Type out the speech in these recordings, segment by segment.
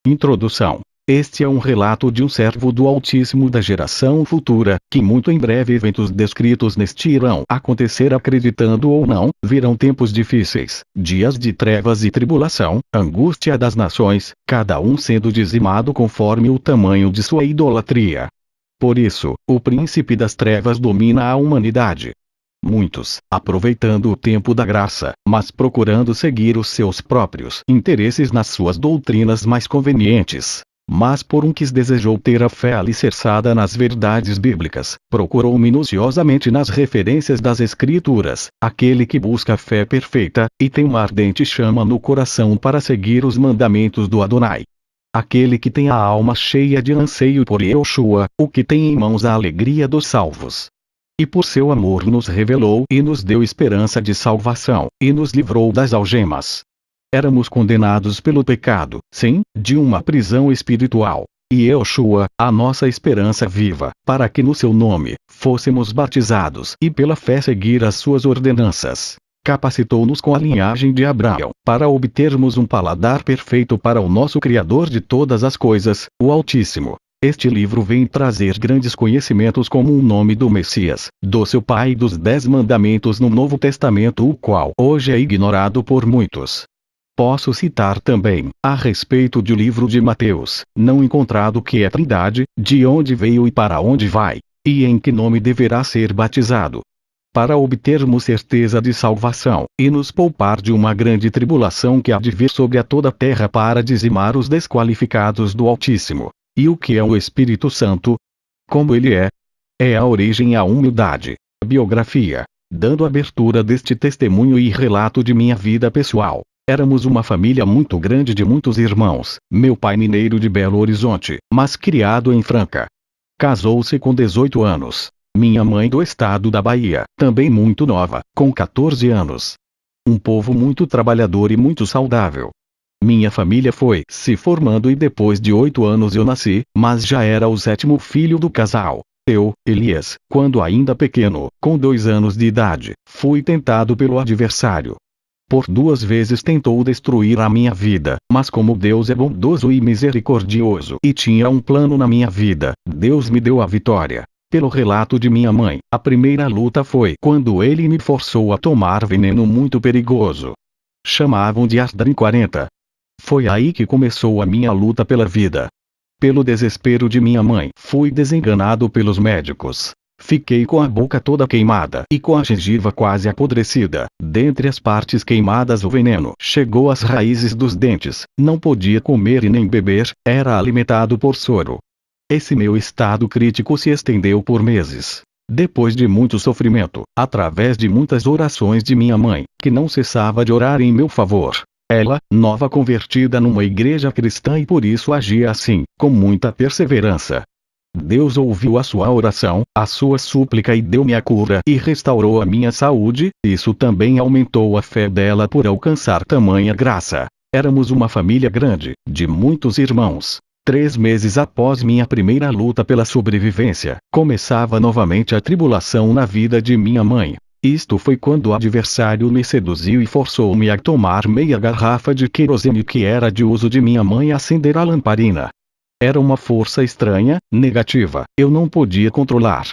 Introdução. Este é um relato de um servo do Altíssimo da geração futura, que muito em breve eventos descritos neste irão acontecer acreditando ou não, virão tempos difíceis, dias de trevas e tribulação, angústia das nações, cada um sendo dizimado conforme o tamanho de sua idolatria. Por isso, o príncipe das trevas domina a humanidade. Muitos, aproveitando o tempo da graça, mas procurando seguir os seus próprios interesses nas suas doutrinas mais convenientes. Mas por um que desejou ter a fé alicerçada nas verdades bíblicas, procurou minuciosamente nas referências das Escrituras, aquele que busca a fé perfeita, e tem uma ardente chama no coração para seguir os mandamentos do Adonai. Aquele que tem a alma cheia de anseio por Yeshua, o que tem em mãos a alegria dos salvos. E por seu amor nos revelou e nos deu esperança de salvação, e nos livrou das algemas. Éramos condenados pelo pecado, sim, de uma prisão espiritual. E Yeshua, a nossa esperança viva, para que no seu nome, fôssemos batizados e pela fé seguir as suas ordenanças, capacitou-nos com a linhagem de Abraão, para obtermos um paladar perfeito para o nosso Criador de todas as coisas, o Altíssimo. Este livro vem trazer grandes conhecimentos como o nome do Messias, do seu Pai e dos 10 mandamentos no Novo Testamento, o qual hoje é ignorado por muitos. Posso citar também, a respeito do livro de Mateus, não encontrado que é Trindade, de onde veio e para onde vai, e em que nome deverá ser batizado. Para obtermos certeza de salvação, e nos poupar de uma grande tribulação que há de vir sobre a toda a terra para dizimar os desqualificados do Altíssimo. E o que é o Espírito Santo? Como ele é? É a origem e a humildade. Biografia. Dando abertura deste testemunho e relato de minha vida pessoal. Éramos uma família muito grande de muitos irmãos, meu pai mineiro de Belo Horizonte, mas criado em Franca. Casou-se com 18 anos. Minha mãe do estado da Bahia, também muito nova, com 14 anos. Um povo muito trabalhador e muito saudável. Minha família foi se formando e depois de 8 anos eu nasci, mas já era o 7º filho do casal. Eu, Elias, quando ainda pequeno, com 2 anos de idade, fui tentado pelo adversário. Por 2 vezes tentou destruir a minha vida, mas como Deus é bondoso e misericordioso e tinha um plano na minha vida, Deus me deu a vitória. Pelo relato de minha mãe, a primeira luta foi quando ele me forçou a tomar veneno muito perigoso. Chamavam de Asdrim 40. Foi aí que começou a minha luta pela vida. Pelo desespero de minha mãe, fui desenganado pelos médicos. Fiquei com a boca toda queimada e com a gengiva quase apodrecida. Dentre as partes queimadas o veneno chegou às raízes dos dentes, não podia comer e nem beber, era alimentado por soro. Esse meu estado crítico se estendeu por meses. Depois de muito sofrimento, através de muitas orações de minha mãe, que não cessava de orar em meu favor. Ela, nova convertida numa igreja cristã e por isso agia assim, com muita perseverança. Deus ouviu a sua oração, a sua súplica e deu-me a cura e restaurou a minha saúde, isso também aumentou a fé dela por alcançar tamanha graça. Éramos uma família grande, de muitos irmãos. 3 meses após minha primeira luta pela sobrevivência, começava novamente a tribulação na vida de minha mãe. Isto foi quando o adversário me seduziu e forçou-me a tomar meia garrafa de querosene que era de uso de minha mãe acender a lamparina. Era uma força estranha, negativa, eu não podia controlar.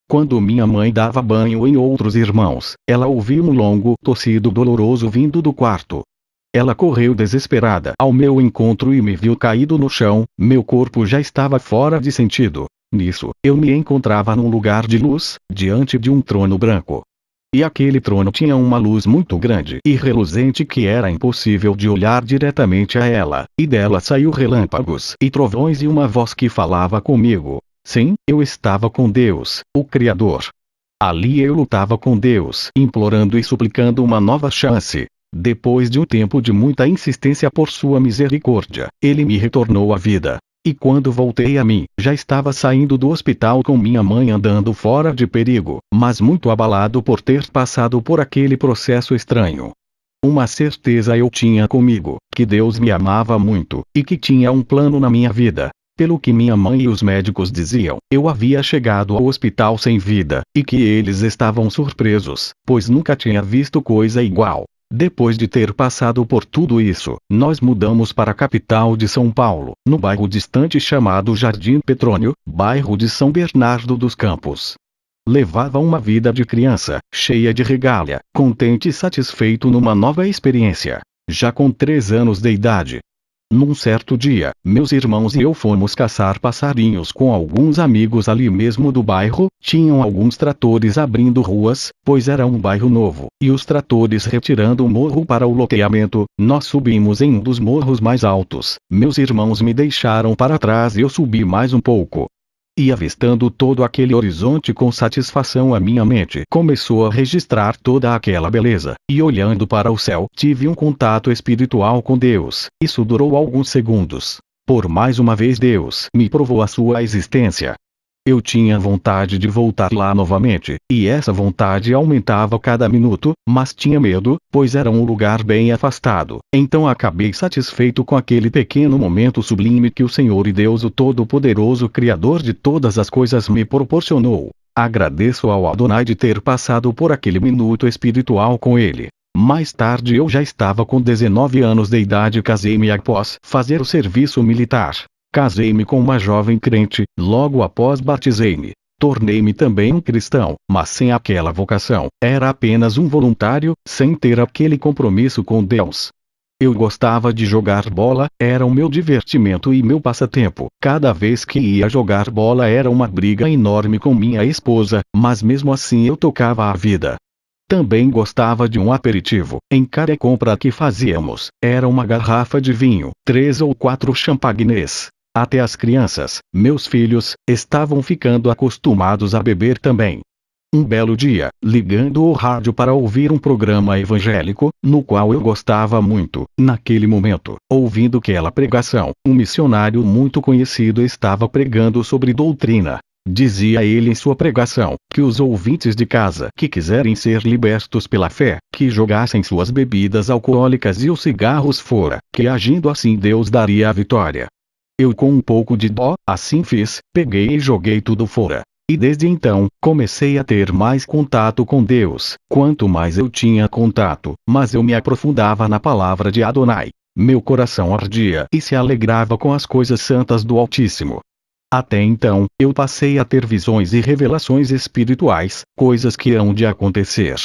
Quando minha mãe dava banho em outros irmãos, ela ouviu um longo tossido doloroso vindo do quarto. Ela correu desesperada ao meu encontro e me viu caído no chão, meu corpo já estava fora de sentido. Nisso, eu me encontrava num lugar de luz, diante de um trono branco. E aquele trono tinha uma luz muito grande e reluzente que era impossível de olhar diretamente a ela, e dela saiu relâmpagos e trovões e uma voz que falava comigo. Sim, eu estava com Deus, o Criador. Ali eu lutava com Deus, implorando e suplicando uma nova chance. Depois de um tempo de muita insistência por sua misericórdia, ele me retornou à vida. E quando voltei a mim, já estava saindo do hospital com minha mãe andando fora de perigo, mas muito abalado por ter passado por aquele processo estranho. Uma certeza eu tinha comigo, que Deus me amava muito, e que tinha um plano na minha vida. Pelo que minha mãe e os médicos diziam, eu havia chegado ao hospital sem vida, e que eles estavam surpresos, pois nunca tinha visto coisa igual. Depois de ter passado por tudo isso, nós mudamos para a capital de São Paulo, no bairro distante chamado Jardim Petrônio, bairro de São Bernardo dos Campos. Levava uma vida de criança, cheia de regalia, contente e satisfeito numa nova experiência. Já com 3 anos de idade. Num certo dia, meus irmãos e eu fomos caçar passarinhos com alguns amigos ali mesmo do bairro. Tinham alguns tratores abrindo ruas, pois era um bairro novo, e os tratores retirando o morro para o loteamento. Nós subimos em um dos morros mais altos. Meus irmãos me deixaram para trás e eu subi mais um pouco. E avistando todo aquele horizonte com satisfação, a minha mente começou a registrar toda aquela beleza, e olhando para o céu, tive um contato espiritual com Deus. Isso durou alguns segundos. Por mais uma vez Deus me provou a sua existência. Eu tinha vontade de voltar lá novamente, e essa vontade aumentava cada minuto, mas tinha medo, pois era um lugar bem afastado. Então acabei satisfeito com aquele pequeno momento sublime que o Senhor e Deus, o Todo-Poderoso Criador de todas as coisas, me proporcionou. Agradeço ao Adonai de ter passado por aquele minuto espiritual com ele. Mais tarde eu já estava com 19 anos de idade e casei-me após fazer o serviço militar. Casei-me com uma jovem crente, logo após batizei-me. Tornei-me também um cristão, mas sem aquela vocação. Era apenas um voluntário, sem ter aquele compromisso com Deus. Eu gostava de jogar bola, era o meu divertimento e meu passatempo. Cada vez que ia jogar bola era uma briga enorme com minha esposa, mas mesmo assim eu tocava a vida. Também gostava de um aperitivo. Em cada compra que fazíamos, era uma garrafa de vinho, 3 ou 4 champagnes. Até as crianças, meus filhos, estavam ficando acostumados a beber também. Um belo dia, ligando o rádio para ouvir um programa evangélico, no qual eu gostava muito, naquele momento, ouvindo aquela pregação, um missionário muito conhecido estava pregando sobre doutrina. Dizia ele em sua pregação, que os ouvintes de casa que quiserem ser libertos pela fé, que jogassem suas bebidas alcoólicas e os cigarros fora, que agindo assim Deus daria a vitória. Eu, com um pouco de dó, assim fiz, peguei e joguei tudo fora. E desde então, comecei a ter mais contato com Deus. Quanto mais eu tinha contato, mais eu me aprofundava na palavra de Adonai. Meu coração ardia e se alegrava com as coisas santas do Altíssimo. Até então, eu passei a ter visões e revelações espirituais, coisas que hão de acontecer.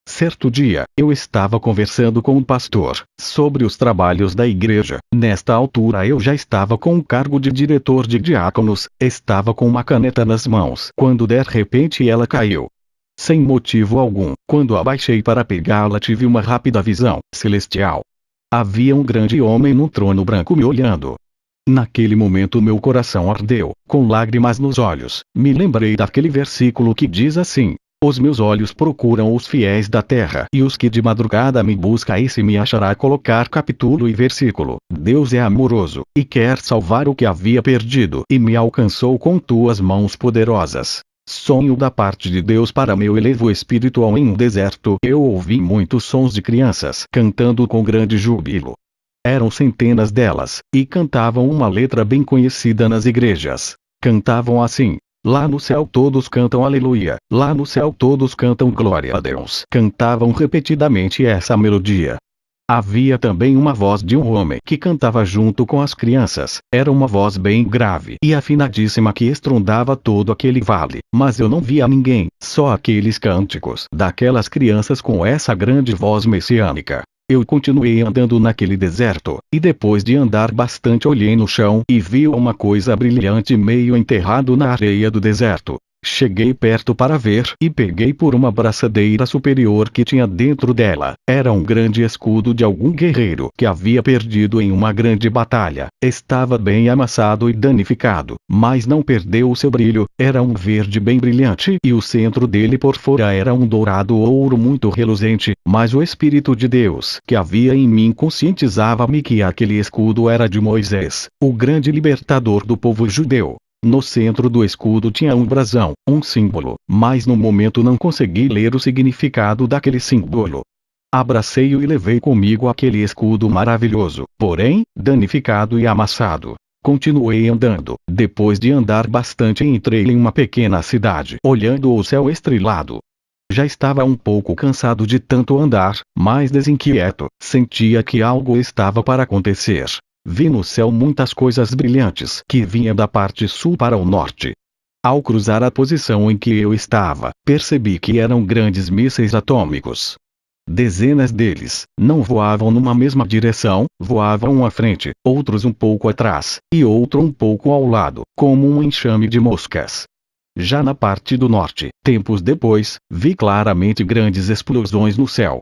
Certo dia, eu estava conversando com um pastor sobre os trabalhos da igreja. Nesta altura eu já estava com o cargo de diretor de diáconos, estava com uma caneta nas mãos, quando de repente ela caiu. Sem motivo algum, quando abaixei para pegá-la tive uma rápida visão celestial. Havia um grande homem num trono branco me olhando. Naquele momento meu coração ardeu, com lágrimas nos olhos. Me lembrei daquele versículo que diz assim: os meus olhos procuram os fiéis da terra, e os que de madrugada me buscam esse me achará. Colocar capítulo e versículo. Deus é amoroso, e quer salvar o que havia perdido, e me alcançou com tuas mãos poderosas. Sonho da parte de Deus para meu elevo espiritual. Em um deserto eu ouvi muitos sons de crianças cantando com grande júbilo. Eram centenas delas, e cantavam uma letra bem conhecida nas igrejas. Cantavam assim: lá no céu todos cantam aleluia, lá no céu todos cantam glória a Deus. Cantavam repetidamente essa melodia. Havia também uma voz de um homem que cantava junto com as crianças. Era uma voz bem grave e afinadíssima que estrondava todo aquele vale. Mas eu não via ninguém, só aqueles cânticos daquelas crianças com essa grande voz messiânica. Eu continuei andando naquele deserto, e depois de andar bastante olhei no chão e vi uma coisa brilhante meio enterrado na areia do deserto. Cheguei perto para ver e peguei por uma braçadeira superior que tinha dentro dela. Era um grande escudo de algum guerreiro que havia perdido em uma grande batalha. Estava bem amassado e danificado, mas não perdeu o seu brilho. Era um verde bem brilhante e o centro dele por fora era um dourado ouro muito reluzente. Mas o Espírito de Deus que havia em mim conscientizava-me que aquele escudo era de Moisés, o grande libertador do povo judeu. No centro do escudo tinha um brasão, um símbolo, mas no momento não consegui ler o significado daquele símbolo. Abracei-o e levei comigo aquele escudo maravilhoso, porém, danificado e amassado. Continuei andando. Depois de andar bastante entrei em uma pequena cidade, olhando o céu estrelado. Já estava um pouco cansado de tanto andar, mas desinquieto, sentia que algo estava para acontecer. Vi no céu muitas coisas brilhantes que vinham da parte sul para o norte. Ao cruzar a posição em que eu estava, percebi que eram grandes mísseis atômicos. Dezenas deles não voavam numa mesma direção, voavam um à frente, outros um pouco atrás, e outro um pouco ao lado, como um enxame de moscas. Já na parte do norte, tempos depois, vi claramente grandes explosões no céu.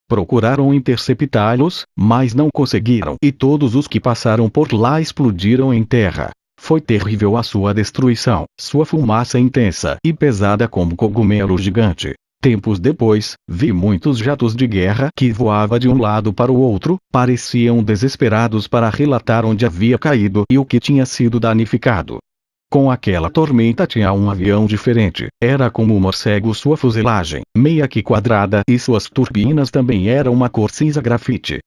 Procuraram interceptá-los, mas não conseguiram, e todos os que passaram por lá explodiram em terra. Foi terrível a sua destruição, sua fumaça intensa e pesada como cogumelo gigante. Tempos depois, vi muitos jatos de guerra que voavam de um lado para o outro, pareciam desesperados para relatar onde havia caído e o que tinha sido danificado. Com aquela tormenta tinha um avião diferente, era como um morcego, sua fuselagem, meia que quadrada, e suas turbinas também eram uma cor cinza grafite.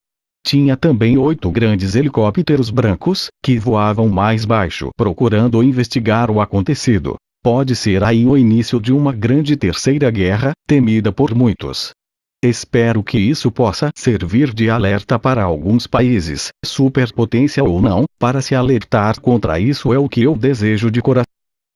Tinha também 8 grandes helicópteros brancos, que voavam mais baixo, procurando investigar o acontecido. Pode ser aí o início de uma grande terceira guerra, temida por muitos. Espero que isso possa servir de alerta para alguns países, superpotência ou não, para se alertar contra isso é o que eu desejo de coração.